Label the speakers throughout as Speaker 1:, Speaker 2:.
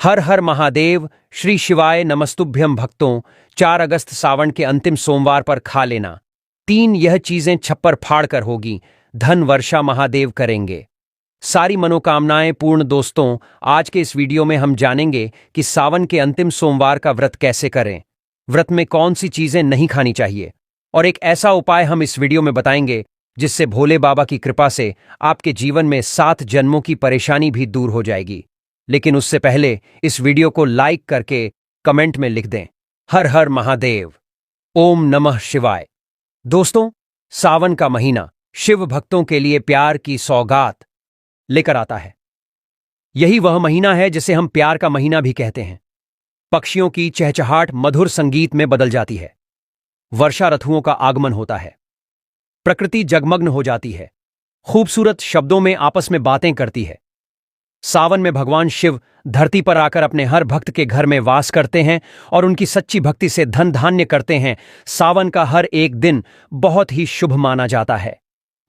Speaker 1: हर हर महादेव। श्री शिवाय नमस्तुभ्यम भक्तों। 4 अगस्त सावन के अंतिम सोमवार पर खा लेना 3 यह चीजें छप्पर फाड़ कर होगी। धन वर्षा महादेव करेंगे, सारी मनोकामनाएं पूर्ण। दोस्तों, आज के इस वीडियो में हम जानेंगे कि सावन के अंतिम सोमवार का व्रत कैसे करें, व्रत में कौन सी चीजें नहीं खानी चाहिए, और एक ऐसा उपाय हम इस वीडियो में बताएंगे जिससे भोले बाबा की कृपा से आपके जीवन में 7 जन्मों की परेशानी भी दूर हो जाएगी। लेकिन उससे पहले इस वीडियो को लाइक करके कमेंट में लिख दें, हर हर महादेव, ओम नमः शिवाय। दोस्तों, सावन का महीना शिव भक्तों के लिए प्यार की सौगात लेकर आता है। यही वह महीना है जिसे हम प्यार का महीना भी कहते हैं। पक्षियों की चहचहाट मधुर संगीत में बदल जाती है, वर्षा ऋतुओं का आगमन होता है, प्रकृति जगमग्न हो जाती है, खूबसूरत शब्दों में आपस में बातें करती है। सावन में भगवान शिव धरती पर आकर अपने हर भक्त के घर में वास करते हैं और उनकी सच्ची भक्ति से धन धान्य करते हैं। सावन का हर एक दिन बहुत ही शुभ माना जाता है,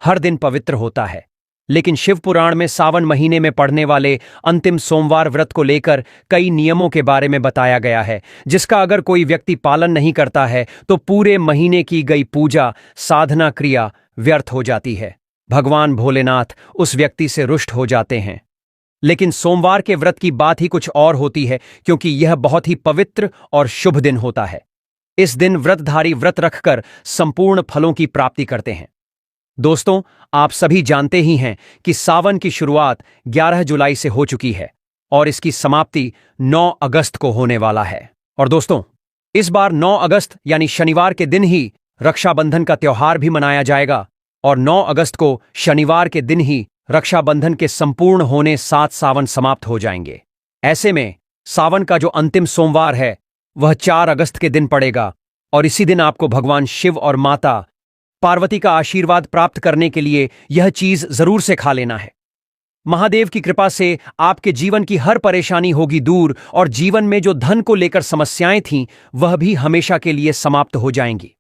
Speaker 1: हर दिन पवित्र होता है। लेकिन शिव पुराण में सावन महीने में पड़ने वाले अंतिम सोमवार व्रत को लेकर कई नियमों के बारे में बताया गया है, जिसका अगर कोई व्यक्ति पालन नहीं करता है तो पूरे महीने की गई पूजा साधना क्रिया व्यर्थ हो जाती है। भगवान भोलेनाथ उस व्यक्ति से रुष्ट हो जाते हैं। लेकिन सोमवार के व्रत की बात ही कुछ और होती है, क्योंकि यह बहुत ही पवित्र और शुभ दिन होता है। इस दिन व्रतधारी व्रत रखकर संपूर्ण फलों की प्राप्ति करते हैं। दोस्तों, आप सभी जानते ही हैं कि सावन की शुरुआत 11 जुलाई से हो चुकी है और इसकी समाप्ति 9 अगस्त को होने वाला है। और दोस्तों, इस बार 9 अगस्त यानी शनिवार के दिन ही रक्षाबंधन का त्योहार भी मनाया जाएगा, और 9 अगस्त को शनिवार के दिन ही रक्षाबंधन के संपूर्ण होने 7 सावन समाप्त हो जाएंगे। ऐसे में सावन का जो अंतिम सोमवार है वह 4 अगस्त के दिन पड़ेगा, और इसी दिन आपको भगवान शिव और माता पार्वती का आशीर्वाद प्राप्त करने के लिए यह चीज जरूर से खा लेना है। महादेव की कृपा से आपके जीवन की हर परेशानी होगी दूर, और जीवन में जो धन को लेकर समस्याएं थीं वह भी हमेशा के लिए समाप्त हो जाएंगी।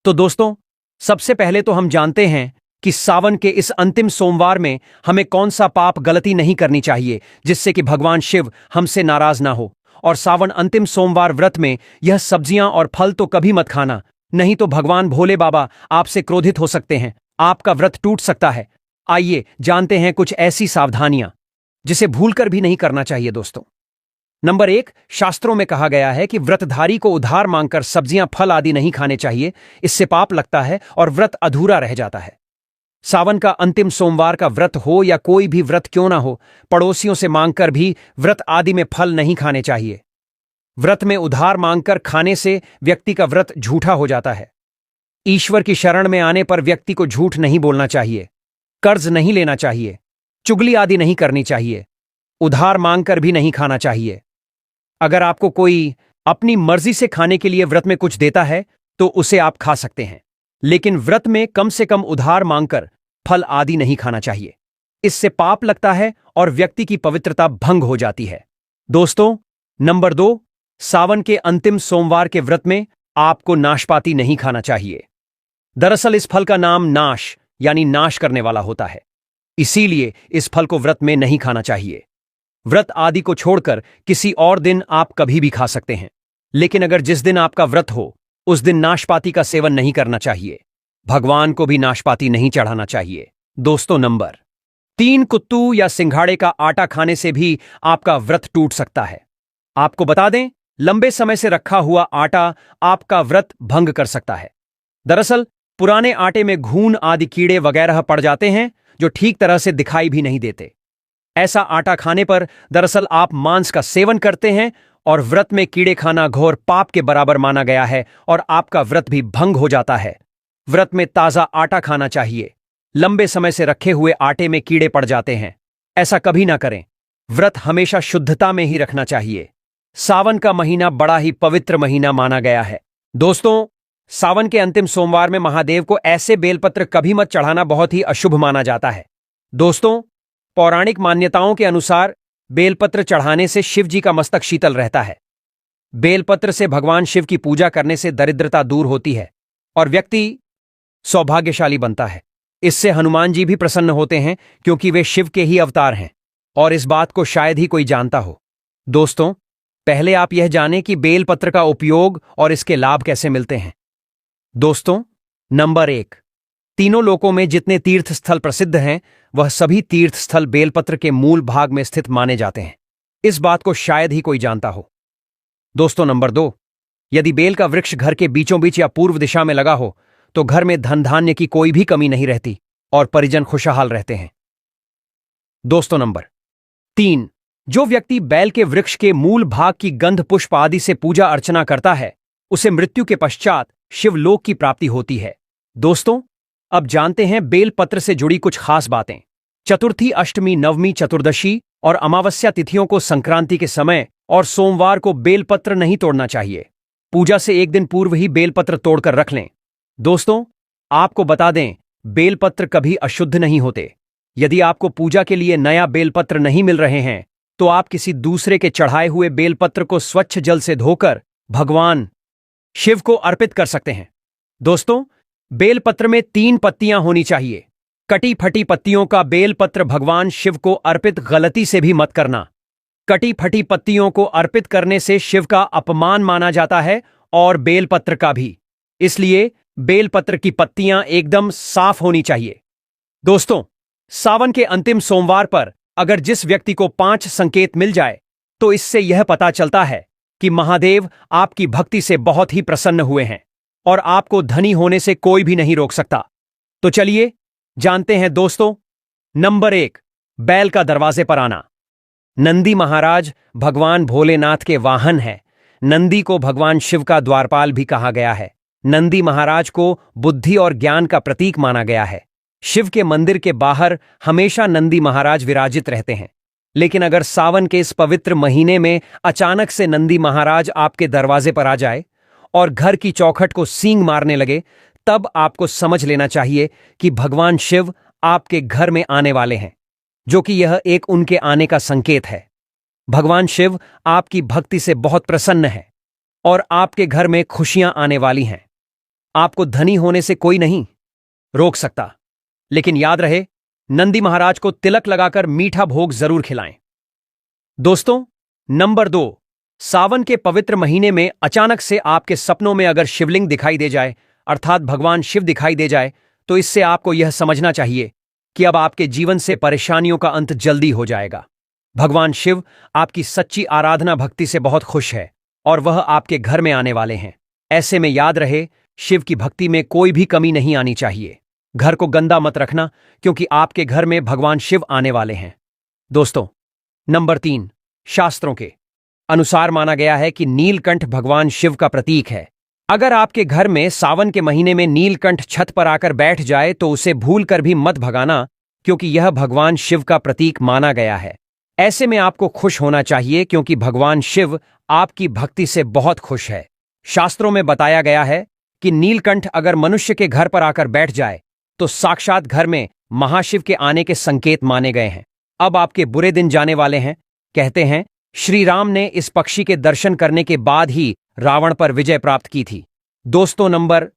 Speaker 1: तो दोस्तों, सबसे पहले तो हम जानते हैं कि सावन के इस अंतिम सोमवार में हमें कौन सा पाप गलती नहीं करनी चाहिए जिससे कि भगवान शिव हमसे नाराज ना हो। और सावन अंतिम सोमवार व्रत में यह सब्जियां और फल तो कभी मत खाना, नहीं तो भगवान भोले बाबा आपसे क्रोधित हो सकते हैं, आपका व्रत टूट सकता है। आइए जानते हैं कुछ ऐसी सावधानियां जिसे भूलकर भी नहीं करना चाहिए। दोस्तों, नंबर 1, शास्त्रों में कहा गया है कि व्रतधारी को उधार मांगकर सब्जियां फल आदि नहीं खाने चाहिए, इससे पाप लगता है और व्रत अधूरा रह जाता है। सावन का अंतिम सोमवार का व्रत हो या कोई भी व्रत क्यों ना हो, पड़ोसियों से मांगकर भी व्रत आदि में फल नहीं खाने चाहिए। व्रत में उधार मांगकर खाने से व्यक्ति का व्रत झूठा हो जाता है। ईश्वर की शरण में आने पर व्यक्ति को झूठ नहीं बोलना चाहिए, कर्ज नहीं लेना चाहिए, चुगली आदि नहीं करनी चाहिए, उधार मांगकर भी नहीं खाना चाहिए। अगर आपको कोई अपनी मर्जी से खाने के लिए व्रत में कुछ देता है तो उसे आप खा सकते हैं, लेकिन व्रत में कम से कम उधार मांगकर फल आदि नहीं खाना चाहिए। इससे पाप लगता है और व्यक्ति की पवित्रता भंग हो जाती है। दोस्तों, नंबर 2, सावन के अंतिम सोमवार के व्रत में आपको नाशपाती नहीं खाना चाहिए। दरअसल इस फल का नाम नाश यानी नाश करने वाला होता है, इसीलिए इस फल को व्रत में नहीं खाना चाहिए। व्रत आदि को छोड़कर किसी और दिन आप कभी भी खा सकते हैं, लेकिन अगर जिस दिन आपका व्रत हो उस दिन नाशपाती का सेवन नहीं करना चाहिए। भगवान को भी नाशपाती नहीं चढ़ाना चाहिए। दोस्तों, नंबर 3, कुत्तू या सिंघाड़े का आटा खाने से भी आपका व्रत टूट सकता है। आपको बता दें, लंबे समय से रखा हुआ आटा आपका व्रत भंग कर सकता है। दरअसल पुराने आटे में घून आदि कीड़े वगैरह पड़ जाते हैं जो ठीक तरह से दिखाई भी नहीं देते। ऐसा आटा खाने पर दरअसल आप मांस का सेवन करते हैं, और व्रत में कीड़े खाना घोर पाप के बराबर माना गया है और आपका व्रत भी भंग हो जाता है। व्रत में ताजा आटा खाना चाहिए। लंबे समय से रखे हुए आटे में कीड़े पड़ जाते हैं, ऐसा कभी ना करें। व्रत हमेशा शुद्धता में ही रखना चाहिए। सावन का महीना बड़ा ही पवित्र महीना माना गया है। दोस्तों, सावन के अंतिम सोमवार में महादेव को ऐसे बेलपत्र कभी मत चढ़ाना, बहुत ही अशुभ माना जाता है। दोस्तों, पौराणिक मान्यताओं के अनुसार बेलपत्र चढ़ाने से शिव जी का मस्तक शीतल रहता है। बेलपत्र से भगवान शिव की पूजा करने से दरिद्रता दूर होती है और व्यक्ति सौभाग्यशाली बनता है। इससे हनुमान जी भी प्रसन्न होते हैं, क्योंकि वे शिव के ही अवतार हैं, और इस बात को शायद ही कोई जानता हो। दोस्तों, पहले आप यह जानें कि बेलपत्र का उपयोग और इसके लाभ कैसे मिलते हैं। दोस्तों, नंबर 1, तीनों लोकों में जितने तीर्थ स्थल प्रसिद्ध हैं, वह सभी तीर्थ स्थल बेलपत्र के मूल भाग में स्थित माने जाते हैं। इस बात को शायद ही कोई जानता हो। दोस्तों, नंबर 2, यदि बेल का वृक्ष घर के बीचों बीच या पूर्व दिशा में लगा हो तो घर में धन धान्य की कोई भी कमी नहीं रहती और परिजन खुशहाल रहते हैं। दोस्तों, नंबर 3, जो व्यक्ति बैल के वृक्ष के मूल भाग की गंध पुष्प आदि से पूजा अर्चना करता है, उसे मृत्यु के पश्चात शिवलोक की प्राप्ति होती है। दोस्तों, अब जानते हैं बेलपत्र से जुड़ी कुछ खास बातें। चतुर्थी, अष्टमी, नवमी, चतुर्दशी और अमावस्या तिथियों को संक्रांति के समय और सोमवार को बेलपत्र नहीं तोड़ना चाहिए। पूजा से एक दिन पूर्व ही बेलपत्र तोड़कर रख लें। दोस्तों, आपको बता दें, बेलपत्र कभी अशुद्ध नहीं होते। यदि आपको पूजा के लिए नया बेलपत्र नहीं मिल रहे हैं तो आप किसी दूसरे के चढ़ाए हुए बेलपत्र को स्वच्छ जल से धोकर भगवान शिव को अर्पित कर सकते हैं। दोस्तों, बेलपत्र में 3 पत्तियां होनी चाहिए। कटी फटी पत्तियों का बेलपत्र भगवान शिव को अर्पित गलती से भी मत करना। कटी फटी पत्तियों को अर्पित करने से शिव का अपमान माना जाता है और बेलपत्र का भी। इसलिए बेलपत्र की पत्तियां एकदम साफ होनी चाहिए। दोस्तों, सावन के अंतिम सोमवार पर अगर जिस व्यक्ति को 5 संकेत मिल जाए तो इससे यह पता चलता है कि महादेव आपकी भक्ति से बहुत ही प्रसन्न हुए हैं और आपको धनी होने से कोई भी नहीं रोक सकता। तो चलिए जानते हैं दोस्तों। नंबर 1, बैल का दरवाजे पर आना। नंदी महाराज भगवान भोलेनाथ के वाहन हैं। नंदी को भगवान शिव का द्वारपाल भी कहा गया है। नंदी महाराज को बुद्धि और ज्ञान का प्रतीक माना गया है। शिव के मंदिर के बाहर हमेशा नंदी महाराज विराजित रहते हैं। लेकिन अगर सावन के इस पवित्र महीने में अचानक से नंदी महाराज आपके दरवाजे पर आ जाए और घर की चौखट को सींग मारने लगे, तब आपको समझ लेना चाहिए कि भगवान शिव आपके घर में आने वाले हैं, जो कि यह एक उनके आने का संकेत है। भगवान शिव आपकी भक्ति से बहुत प्रसन्न है और आपके घर में खुशियां आने वाली हैं। आपको धनी होने से कोई नहीं रोक सकता। लेकिन याद रहे, नंदी महाराज को तिलक लगाकर मीठा भोग जरूर खिलाएं। दोस्तों, नंबर 2, सावन के पवित्र महीने में अचानक से आपके सपनों में अगर शिवलिंग दिखाई दे जाए, अर्थात भगवान शिव दिखाई दे जाए, तो इससे आपको यह समझना चाहिए कि अब आपके जीवन से परेशानियों का अंत जल्दी हो जाएगा। भगवान शिव आपकी सच्ची आराधना भक्ति से बहुत खुश है और वह आपके घर में आने वाले हैं। ऐसे में याद रहे, शिव की भक्ति में कोई भी कमी नहीं आनी चाहिए। घर को गंदा मत रखना, क्योंकि आपके घर में भगवान शिव आने वाले हैं। दोस्तों, नंबर 3, शास्त्रों के अनुसार माना गया है कि नीलकंठ भगवान शिव का प्रतीक है। अगर आपके घर में सावन के महीने में नीलकंठ छत पर आकर बैठ जाए तो उसे भूल कर भी मत भगाना, क्योंकि यह भगवान शिव का प्रतीक माना गया है। ऐसे में आपको खुश होना चाहिए, क्योंकि भगवान शिव आपकी भक्ति से बहुत खुश है। शास्त्रों में बताया गया है कि नीलकंठ अगर मनुष्य के घर पर आकर बैठ जाए तो साक्षात घर में महाशिव के आने के संकेत माने गए हैं। अब आपके बुरे दिन जाने वाले हैं। कहते हैं, श्री राम ने इस पक्षी के दर्शन करने के बाद ही रावण पर विजय प्राप्त की थी। दोस्तों, नंबर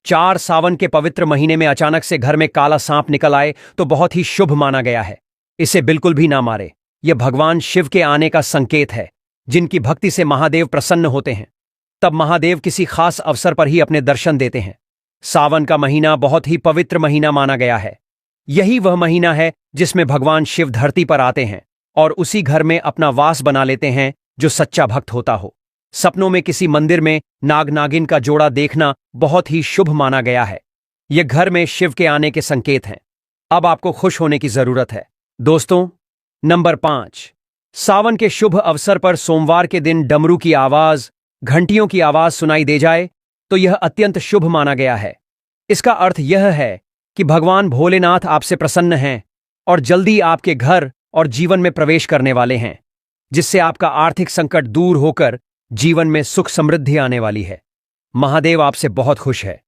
Speaker 1: 4, सावन के पवित्र महीने में अचानक से घर में काला सांप निकल आए तो बहुत ही शुभ माना गया है। इसे बिल्कुल भी ना मारे। यह भगवान शिव के आने का संकेत है। जिनकी भक्ति से महादेव प्रसन्न होते हैं, तब महादेव किसी खास अवसर पर ही अपने दर्शन देते हैं। सावन का महीना बहुत ही पवित्र महीना माना गया है। यही वह महीना है जिसमें भगवान शिव धरती पर आते हैं और उसी घर में अपना वास बना लेते हैं जो सच्चा भक्त होता हो। सपनों में किसी मंदिर में नाग नागिन का जोड़ा देखना बहुत ही शुभ माना गया है। यह घर में शिव के आने के संकेत हैं। अब आपको खुश होने की जरूरत है। दोस्तों, नंबर 5, सावन के शुभ अवसर पर सोमवार के दिन डमरू की आवाज, घंटियों की आवाज सुनाई दे जाए तो यह अत्यंत शुभ माना गया है। इसका अर्थ यह है कि भगवान भोलेनाथ आपसे प्रसन्न हैं और जल्दी आपके घर और जीवन में प्रवेश करने वाले हैं, जिससे आपका आर्थिक संकट दूर होकर जीवन में सुख समृद्धि आने वाली है। महादेव आपसे बहुत खुश है।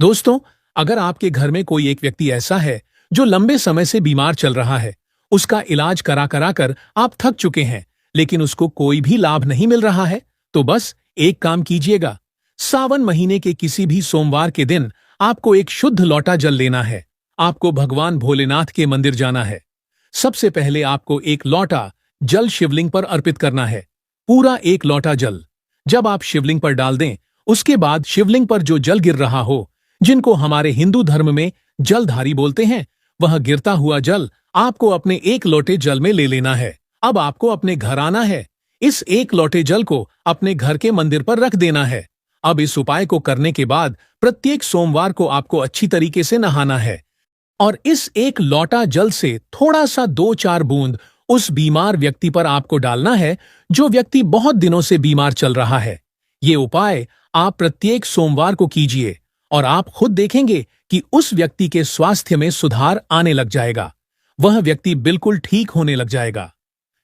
Speaker 2: दोस्तों, अगर आपके घर में कोई एक व्यक्ति ऐसा है जो लंबे समय से बीमार चल रहा है, उसका इलाज करा कर आप थक चुके हैं, लेकिन उसको कोई भी लाभ नहीं मिल रहा है, तो बस एक काम कीजिएगा। सावन महीने के किसी भी सोमवार के दिन आपको एक शुद्ध लोटा जल लेना है। आपको भगवान भोलेनाथ के मंदिर जाना है। सबसे पहले आपको एक लोटा जल शिवलिंग पर अर्पित करना है। पूरा 1 लोटा जल जब आप शिवलिंग पर डाल दें, उसके बाद शिवलिंग पर जो जल गिर रहा हो, जिनको हमारे हिंदू धर्म में जलधारी बोलते हैं, वह गिरता हुआ जल आपको अपने 1 लोटे जल में ले लेना है। अब आपको अपने घर आना है। इस 1 लोटे जल को अपने घर के मंदिर पर रख देना है। अब इस उपाय को करने के बाद प्रत्येक सोमवार को आपको अच्छी तरीके से नहाना है और इस 1 लोटा जल से थोड़ा सा 2-4 बूंद उस बीमार व्यक्ति पर आपको डालना है, जो व्यक्ति बहुत दिनों से बीमार चल रहा है। ये उपाय आप प्रत्येक सोमवार को कीजिए और आप खुद देखेंगे कि उस व्यक्ति के स्वास्थ्य में सुधार आने लग जाएगा। वह व्यक्ति बिल्कुल ठीक होने लग जाएगा।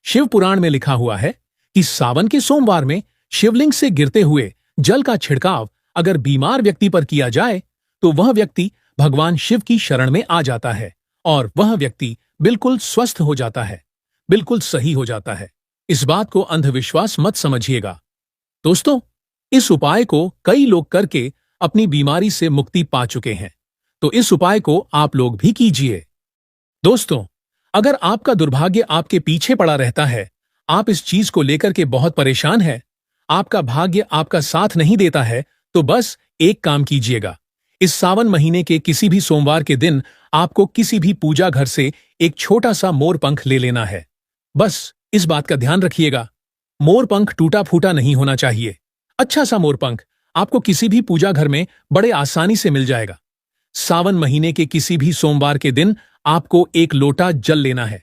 Speaker 2: शिव पुराण में लिखा हुआ है कि सावन के सोमवार में शिवलिंग से गिरते हुए जल का छिड़काव अगर बीमार व्यक्ति पर किया जाए तो वह व्यक्ति भगवान शिव की शरण में आ जाता है और वह व्यक्ति बिल्कुल स्वस्थ हो जाता है, बिल्कुल सही हो जाता है। इस बात को अंधविश्वास मत समझिएगा। दोस्तों, इस उपाय को कई लोग करके अपनी बीमारी से मुक्ति पा चुके हैं, तो इस उपाय को आप लोग भी कीजिए। दोस्तों, अगर आपका दुर्भाग्य आपके पीछे पड़ा रहता है, आप इस चीज को लेकर के बहुत परेशान हैं, आपका भाग्य आपका साथ नहीं देता है, तो बस एक काम कीजिएगा। इस सावन महीने के किसी भी सोमवार के दिन आपको किसी भी पूजा घर से एक छोटा सा मोर पंख ले लेना है। बस इस बात का ध्यान रखिएगा, मोर पंख टूटा फूटा नहीं होना चाहिए। अच्छा सा मोर पंख आपको किसी भी पूजा घर में बड़े आसानी से मिल जाएगा। सावन महीने के किसी भी सोमवार के दिन आपको 1 लोटा जल लेना है।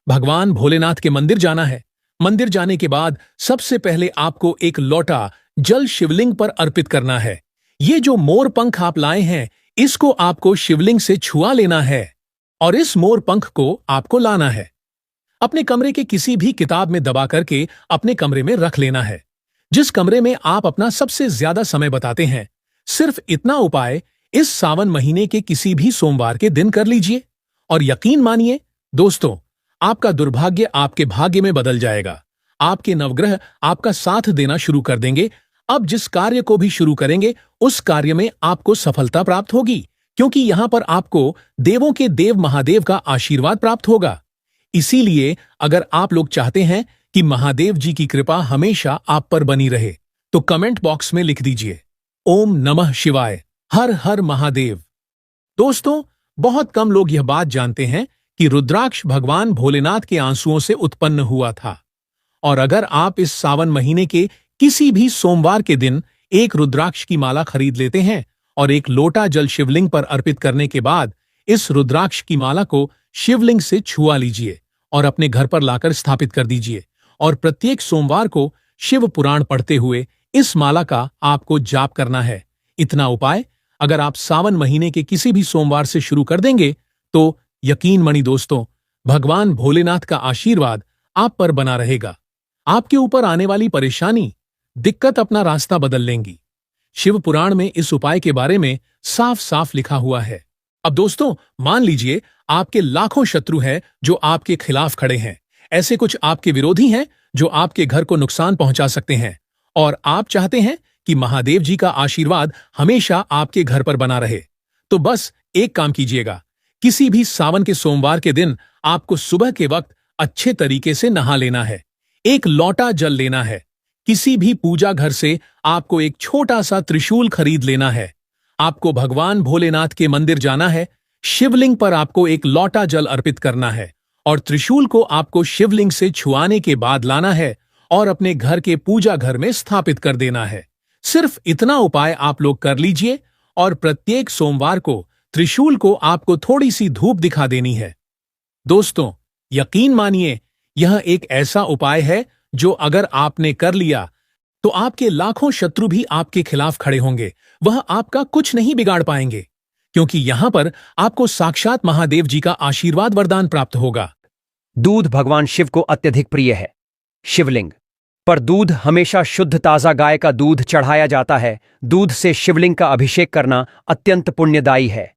Speaker 2: भगवान भोलेनाथ के मंदिर जाना है। मंदिर जाने के बाद सबसे पहले आपको 1 लोटा जल शिवलिंग पर अर्पित करना है। ये जो मोर पंख आप लाए हैं, इसको आपको शिवलिंग से छुआ लेना है और इस मोर पंख को आपको लाना है। अपने कमरे के किसी भी किताब में दबा करके अपने कमरे में रख लेना है, जिस कमरे में आप अपना सबसे ज्यादा समय बताते हैं। सिर्फ इतना उपाय इस सावन महीने के किसी भी सोमवार के दिन कर लीजिए और यकीन मानिए दोस्तों, आपका दुर्भाग्य आपके भाग्य में बदल जाएगा। आपके नवग्रह आपका साथ देना शुरू कर देंगे। अब जिस कार्य को भी शुरू करेंगे, उस कार्य में आपको सफलता प्राप्त होगी, क्योंकि यहां पर आपको देवों के देव महादेव का आशीर्वाद प्राप्त होगा। इसीलिए अगर आप लोग चाहते हैं कि महादेव जी की कृपा हमेशा आप पर बनी रहे, तो कमेंट बॉक्स में लिख दीजिए ओम नमः शिवाय, हर हर महादेव। दोस्तों, बहुत कम लोग यह बात जानते हैं कि रुद्राक्ष भगवान भोलेनाथ के आंसुओं से उत्पन्न हुआ था। और अगर आप इस सावन महीने के किसी भी सोमवार के दिन 1 रुद्राक्ष की माला खरीद लेते हैं और 1 लोटा जल शिवलिंग पर अर्पित करने के बाद इस रुद्राक्ष की माला को शिवलिंग से छुआ लीजिए और अपने घर पर लाकर स्थापित कर दीजिए और प्रत्येक सोमवार को शिव पुराण पढ़ते हुए इस माला का आपको जाप करना है। इतना उपाय अगर आप सावन महीने के किसी भी सोमवार से शुरू कर देंगे, तो यकीन मानिए दोस्तों, भगवान भोलेनाथ का आशीर्वाद आप पर बना रहेगा। आपके ऊपर आने वाली परेशानी, दिक्कत अपना रास्ता बदल लेंगी। शिव पुराण में इस उपाय के बारे में साफ साफ लिखा हुआ है। अब दोस्तों, मान लीजिए आपके लाखों शत्रु हैं जो आपके खिलाफ खड़े हैं। ऐसे कुछ आपके विरोधी हैं जो आपके घर को नुकसान पहुंचा सकते हैं और आप चाहते हैं कि महादेव जी का आशीर्वाद हमेशा आपके घर पर बना रहे। तो बस एक काम कीजिएगा, किसी भी सावन के सोमवार के दिन आपको सुबह के वक्त अच्छे तरीके से नहा लेना है। 1 लोटा जल लेना है। किसी भी पूजा घर से आपको एक छोटा सा त्रिशूल खरीद लेना है। आपको भगवान भोलेनाथ के मंदिर जाना है। शिवलिंग पर आपको 1 लोटा जल अर्पित करना है और त्रिशूल को आपको शिवलिंग से छुआने के बाद लाना है और अपने घर के पूजा घर में स्थापित कर देना है। सिर्फ इतना उपाय आप लोग कर लीजिए और प्रत्येक सोमवार को त्रिशूल को आपको थोड़ी सी धूप दिखा देनी है। दोस्तों, यकीन मानिए, यह एक ऐसा उपाय है जो अगर आपने कर लिया तो आपके लाखों शत्रु भी आपके खिलाफ खड़े होंगे। वह आपका कुछ नहीं बिगाड़ पाएंगे, क्योंकि यहां पर आपको साक्षात महादेव जी का आशीर्वाद वरदान प्राप्त होगा।
Speaker 1: दूध भगवान शिव को अत्यधिक प्रिय है। शिवलिंग पर दूध हमेशा शुद्ध ताजा गाय का दूध चढ़ाया जाता है। दूध से शिवलिंग का अभिषेक करना अत्यंत पुण्यदायी है।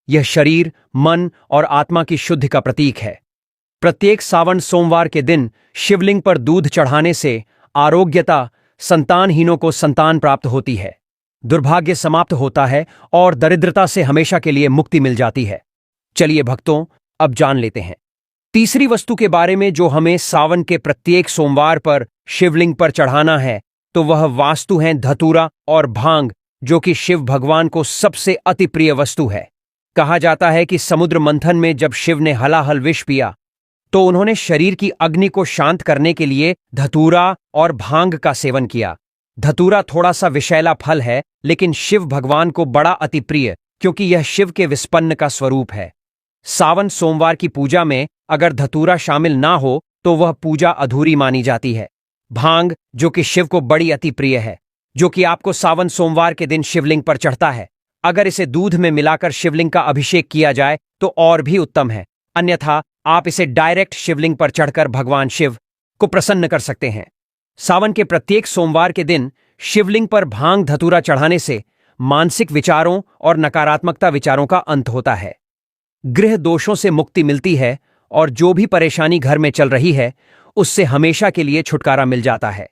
Speaker 1: यह शरीर, मन और आत्मा की शुद्धि का प्रतीक है। प्रत्येक सावन सोमवार के दिन शिवलिंग पर दूध चढ़ाने से आरोग्यता, संतानहीनों को संतान प्राप्त होती है, दुर्भाग्य समाप्त होता है और दरिद्रता से हमेशा के लिए मुक्ति मिल जाती है। चलिए भक्तों, अब जान लेते हैं तीसरी वस्तु के बारे में जो हमें सावन के प्रत्येक सोमवार पर शिवलिंग पर चढ़ाना है, तो वह वास्तु है धतूरा और भांग, जो कि शिव भगवान को सबसे अति प्रिय वस्तु है। कहा जाता है कि समुद्र मंथन में जब शिव ने हलाहल विष पिया तो उन्होंने शरीर की अग्नि को शांत करने के लिए धतूरा और भांग का सेवन किया। धतूरा थोड़ा सा विषैला फल है, लेकिन शिव भगवान को बड़ा अति प्रिय, क्योंकि यह शिव के विस्पन्न का स्वरूप है। सावन सोमवार की पूजा में अगर धतूरा शामिल ना हो तो वह पूजा अधूरी मानी जाती है। भांग, जो कि शिव को बड़ी अति प्रिय है, जो कि आपको सावन सोमवार के दिन शिवलिंग पर चढ़ता है, अगर इसे दूध में मिलाकर शिवलिंग का अभिषेक किया जाए तो और भी उत्तम है। अन्यथा आप इसे डायरेक्ट शिवलिंग पर चढ़कर भगवान शिव को प्रसन्न कर सकते हैं। सावन के प्रत्येक सोमवार के दिन शिवलिंग पर भांग धतूरा चढ़ाने से मानसिक विचारों और नकारात्मकता विचारों का अंत होता है, गृह दोषों से मुक्ति मिलती है और जो भी परेशानी घर में चल रही है उससे हमेशा के लिए छुटकारा मिल जाता है।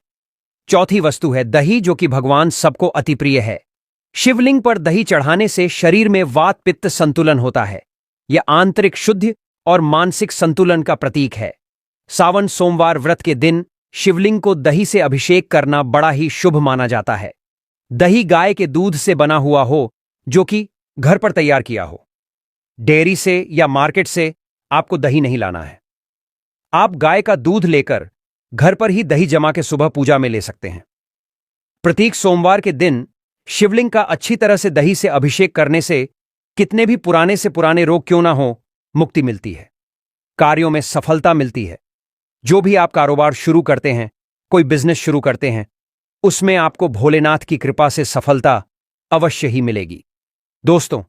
Speaker 1: चौथी वस्तु है दही, जो कि भगवान सबको अति प्रिय है। शिवलिंग पर दही चढ़ाने से शरीर में वात पित्त संतुलन होता है। यह आंतरिक शुद्धि और मानसिक संतुलन का प्रतीक है। सावन सोमवार व्रत के दिन शिवलिंग को दही से अभिषेक करना बड़ा ही शुभ माना जाता है। दही गाय के दूध से बना हुआ हो, जो कि घर पर तैयार किया हो। डेयरी से या मार्केट से आपको दही नहीं लाना है। आप गाय का दूध लेकर घर पर ही दही जमा के सुबह पूजा में ले सकते हैं। प्रत्येक सोमवार के दिन शिवलिंग का अच्छी तरह से दही से अभिषेक करने से कितने भी पुराने से पुराने रोग क्यों ना हो, मुक्ति मिलती है, कार्यों में सफलता मिलती है। जो भी आप कारोबार शुरू करते हैं, कोई बिजनेस शुरू करते हैं, उसमें आपको भोलेनाथ की कृपा से सफलता अवश्य ही मिलेगी। दोस्तों,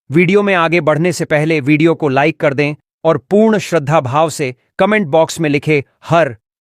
Speaker 1: वीडियो में आगे बढ़ने से पहले वीडियो को लाइक कर दें और पूर्ण श्रद्धा भाव से कमेंट बॉक्स में लिखे हर